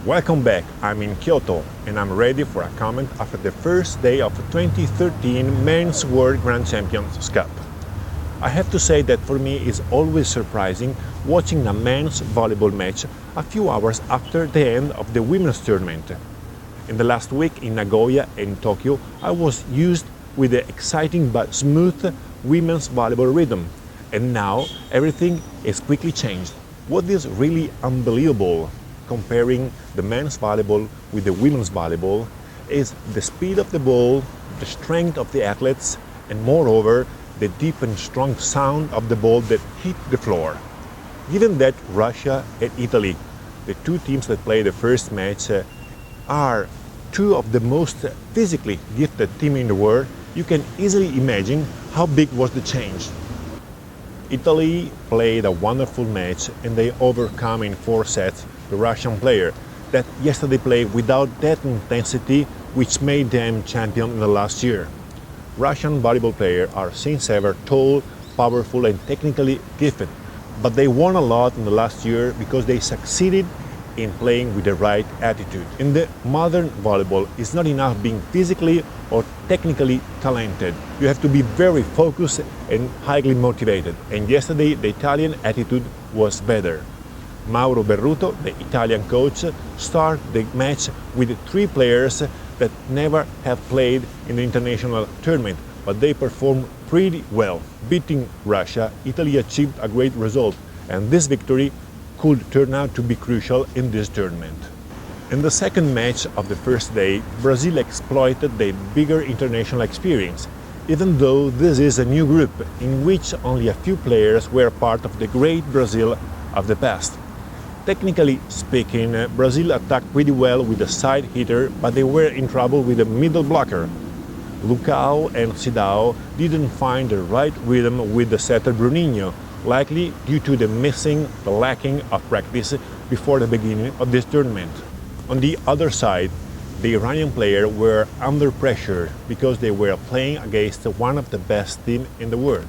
Welcome back, I'm in Kyoto and I'm ready for a comment after the first day of the 2013 Men's World Grand Champions Cup. I have to say that for me it's always surprising watching a men's volleyball match a few hours after the end of the women's tournament. In the last week in Nagoya and Tokyo, I was used with the exciting but smooth women's volleyball rhythm, and now everything is quickly changed. What is really unbelievable comparing the men's volleyball with the women's volleyball is the speed of the ball, the strength of the athletes, and moreover, the deep and strong sound of the ball that hit the floor. Given that Russia and Italy, the two teams that play the first match, are two of the most physically gifted teams in the world, you can easily imagine how big was the change. Italy played a wonderful match and they overcome in 4 sets the Russian player that yesterday played without that intensity which made them champion in the last year. Russian volleyball players are since ever tall, powerful and technically gifted, but they won a lot in the last year because they succeeded in playing with the right attitude. In the modern volleyball, it's not enough being physically or technically talented. You have to be very focused and highly motivated. And yesterday, the Italian attitude was better. Mauro Berruto, the Italian coach, started the match with 3 players that never have played in the international tournament, but they performed pretty well. Beating Russia, Italy achieved a great result, and this victory could turn out to be crucial in this tournament. In the second match of the first day, Brazil exploited their bigger international experience, even though this is a new group in which only a few players were part of the great Brazil of the past. Technically speaking, Brazil attacked pretty well with the side hitter, but they were in trouble with the middle blocker. Lucao and Sidao didn't find the right rhythm with the setter Bruninho, likely due to the lacking of practice before the beginning of this tournament. On the other side, the Iranian players were under pressure because they were playing against one of the best teams in the world.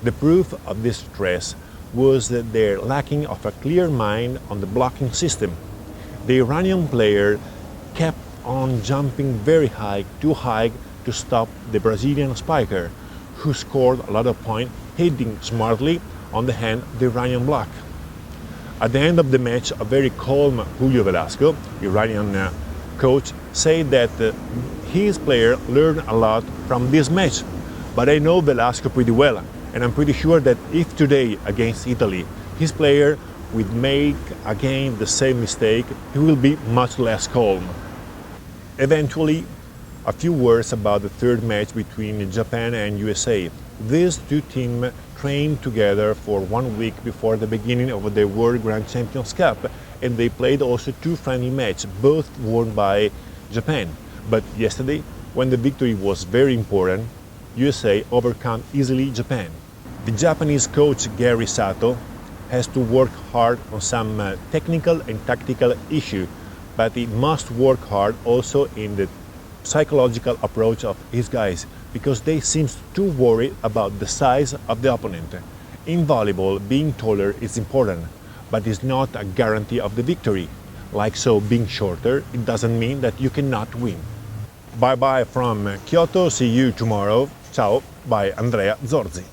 The proof of this stress was their lacking of a clear mind on the blocking system. The Iranian player kept on jumping very high, too high to stop the Brazilian spiker, who scored a lot of points hitting smartly on the hand of the Iranian block. At the end of the match, a very calm Julio Velasco, Iranian coach, said that his player learned a lot from this match. But I know Velasco pretty well, and I'm pretty sure that if today against Italy, his player would make again the same mistake, he will be much less calm. Eventually, a few words about the third match between Japan and USA. These two teams trained together for 1 week before the beginning of the World Grand Champions Cup, and they played also 2 friendly matches, both won by Japan. But yesterday, when the victory was very important, USA overcome easily Japan. The Japanese coach Gary Sato has to work hard on some technical and tactical issues, but he must work hard also in the psychological approach of his guys, because they seem too worried about the size of the opponent. In volleyball, being taller is important, but it's not a guarantee of the victory. Like so, being shorter, it doesn't mean that you cannot win. Bye bye from Kyoto, see you tomorrow. Ciao, by Andrea Zorzi.